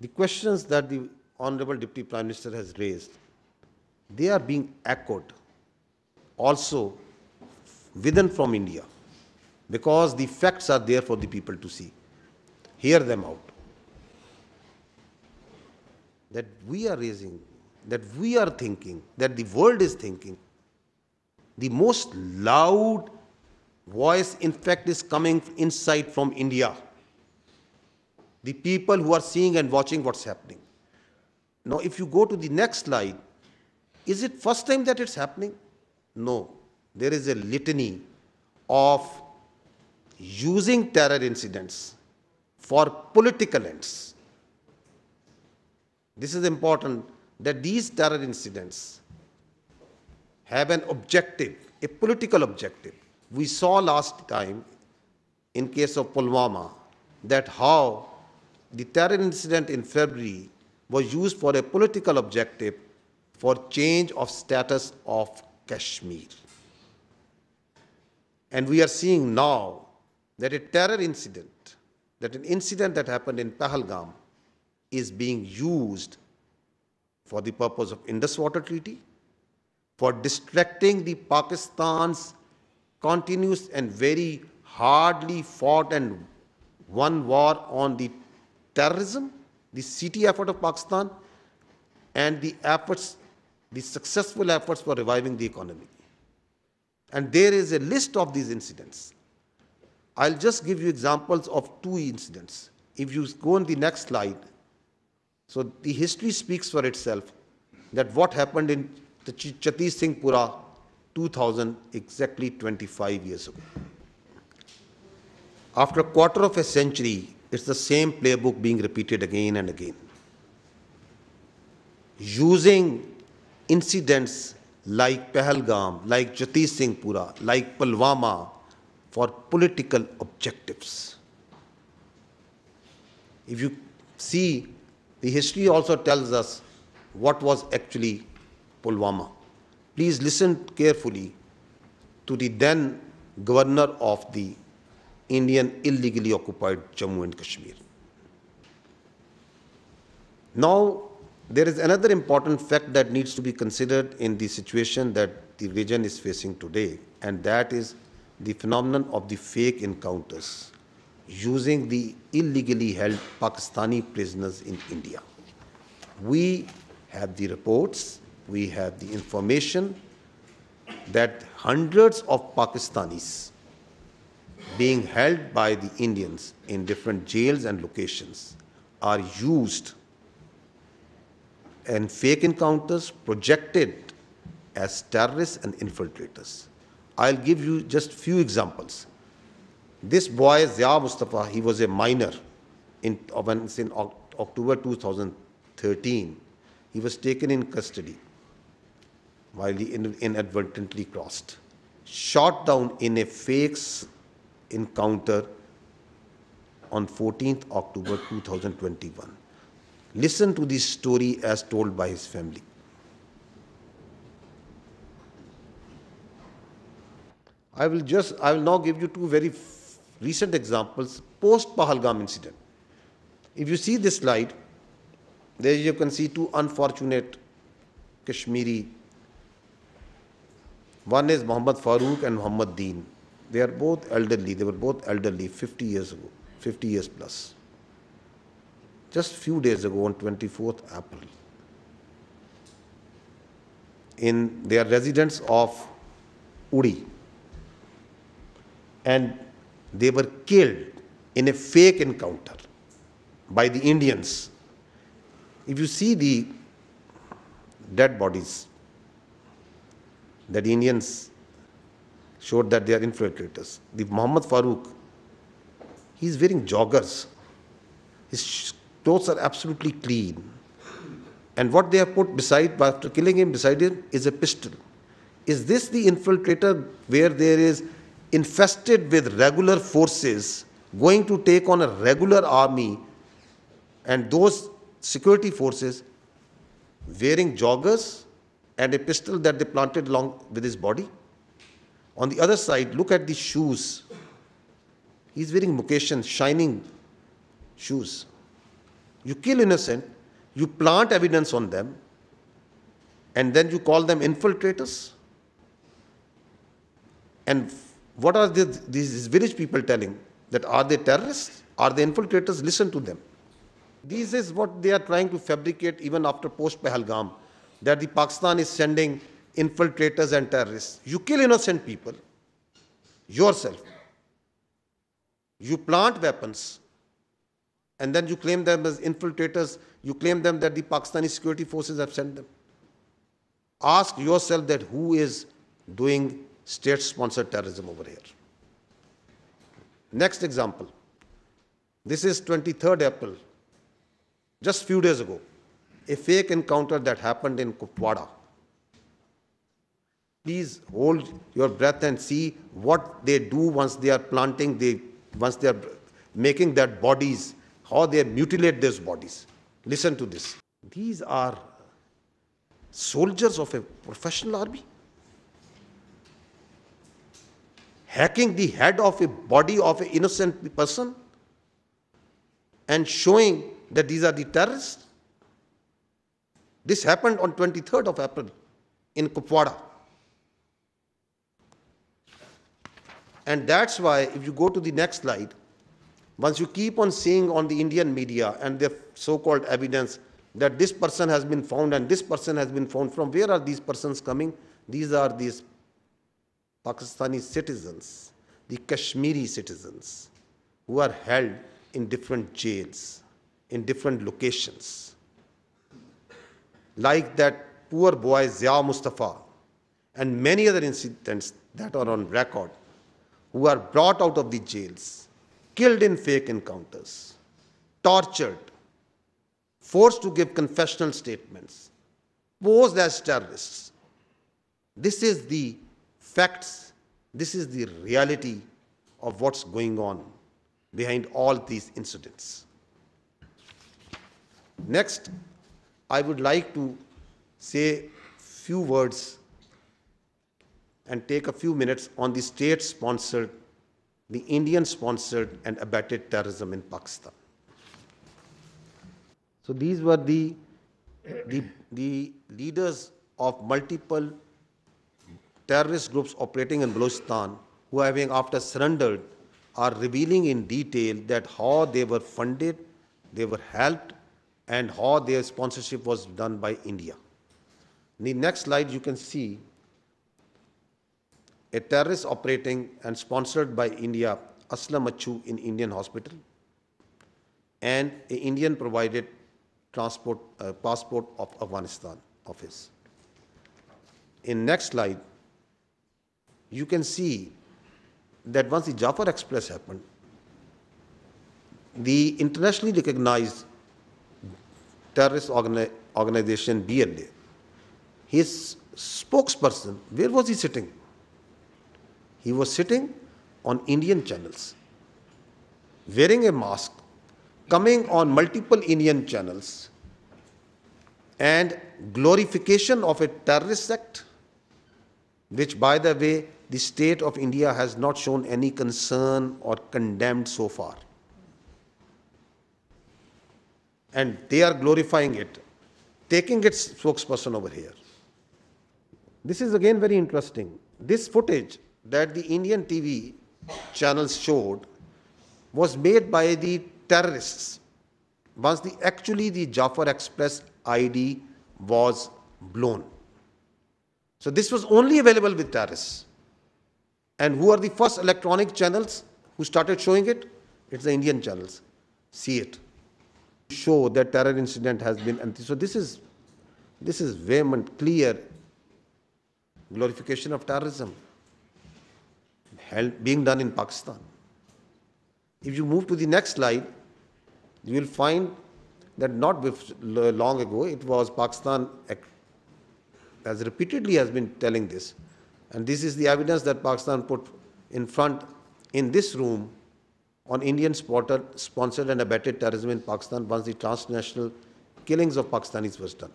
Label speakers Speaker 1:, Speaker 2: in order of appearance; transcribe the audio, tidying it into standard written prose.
Speaker 1: The questions that the Honorable Deputy Prime Minister has raised, they are being echoed also within from India, because the facts are there for the people to see. Hear them out. That we are raising, that we are thinking, that the world is thinking. The most loud voice, in fact, is coming inside from India. The people who are seeing and watching what's happening. Now, if you go to the next slide, is it first time that it's happening? No. There is a litany of using terror incidents for political ends. This is important, that these terror incidents have an objective, a political objective. We saw last time, in case of Pulwama, that how the terror incident in February was used for a political objective for change of status of Kashmir. And we are seeing now that a terror incident, that an incident that happened in Pahelgam is being used for the purpose of Indus Water Treaty, for distracting the Pakistan's continuous and very hardly fought and won war on the terrorism, the CT effort of Pakistan, and the efforts, the successful efforts for reviving the economy. And there is a list of these incidents. I'll just give you examples of 2 incidents. If you go on the next slide, so the history speaks for itself, that what happened in the Chatti Singhpura 2000, exactly 25 years ago. After a quarter of a century, it's the same playbook being repeated again and again. Using incidents like Pahelgam, like Chatti Singhpura, like Pulwama for political objectives. If you see, the history also tells us what was actually Pulwama. Please listen carefully to the then governor of the Indian illegally occupied Jammu and Kashmir. Now, there is another important fact that needs to be considered in the situation that the region is facing today, and that is the phenomenon of the fake encounters using the illegally held Pakistani prisoners in India. We have the reports, we have the information that hundreds of Pakistanis being held by the Indians in different jails and locations are used and fake encounters projected as terrorists and infiltrators. I'll give you just few examples. This boy, Zia Mustafa, he was a minor in October 2013. He was taken in custody while he inadvertently crossed, shot down in a fake encounter on 14th October 2021. Listen to this story as told by his family. I will now give you 2 very recent examples post-Pahelgam incident. If you see this slide, there you can see 2 unfortunate Kashmiri. One is Muhammad Farooq and Muhammad Deen. They are both elderly. They were both elderly 50 years ago, 50 years plus. Just few days ago, on 24th April, in their residence of Uri, and they were killed in a fake encounter by the Indians. If you see the dead bodies, that the Indians showed that they are infiltrators. The Muhammad Farooq, he is wearing joggers. His clothes are absolutely clean. And what they have put beside, after killing him, beside him, is a pistol. Is this the infiltrator where there is infested with regular forces going to take on a regular army, and those security forces wearing joggers and a pistol that they planted along with his body? On the other side, look at the shoes. He's wearing Mukeshan, shining shoes. You kill innocent, you plant evidence on them, and then you call them infiltrators. And what are these village people telling? That are they terrorists? Are they infiltrators? Listen to them. This is what they are trying to fabricate even after post-Pahelgam, that the Pakistan is sending infiltrators and terrorists. You kill innocent people yourself. You plant weapons, and then you claim them as infiltrators. You claim them that the Pakistani security forces have sent them. Ask yourself that who is doing state-sponsored terrorism over here. Next example. This is 23rd April, just few days ago, a fake encounter that happened in Kupwara. Please hold your breath and see what they do once they are planting, once they are making their bodies, how they mutilate those bodies. Listen to this. These are soldiers of a professional army, hacking the head of a body of an innocent person and showing that these are the terrorists. This happened on 23rd of April in Kupwara. And that's why, if you go to the next slide, once you keep on seeing on the Indian media and their so-called evidence that this person has been found and this person has been found, from where are these persons coming? These are these Pakistani citizens, the Kashmiri citizens, who are held in different jails, in different locations. Like that poor boy Zia Mustafa and many other incidents that are on record, who are brought out of the jails, killed in fake encounters, tortured, forced to give confessional statements, posed as terrorists. This is the facts, this is the reality of what's going on behind all these incidents. Next, I would like to say few words and take a few minutes on the state-sponsored, the Indian-sponsored and abetted terrorism in Pakistan. So these were the leaders of multiple terrorist groups operating in Balochistan, who, having after surrendered, are revealing in detail that how they were funded, they were helped, and how their sponsorship was done by India. In the next slide, you can see a terrorist operating and sponsored by India, Aslam Achu, in Indian hospital, and an Indian provided passport of Afghanistan office. In next slide, you can see that once the Jafar Express happened, the internationally recognized terrorist organization BLA, his spokesperson, where was he sitting? He was sitting on Indian channels, wearing a mask, coming on multiple Indian channels, and glorification of a terrorist sect, which, by the way, the state of India has not shown any concern or condemned so far. And they are glorifying it, taking its spokesperson over here. This is again very interesting. This footage that the Indian TV channels showed was made by the terrorists once actually the Jafar Express ID was blown. So this was only available with terrorists. And who are the first electronic channels who started showing it? It's the Indian channels. See it. Show that terror incident has been, so this is vehement, clear glorification of terrorism being done in Pakistan. If you move to the next slide, you will find that not long ago, it was Pakistan, as repeatedly has been telling this, and this is the evidence that Pakistan put in front in this room on Indian sponsored and abetted terrorism in Pakistan once the transnational killings of Pakistanis was done.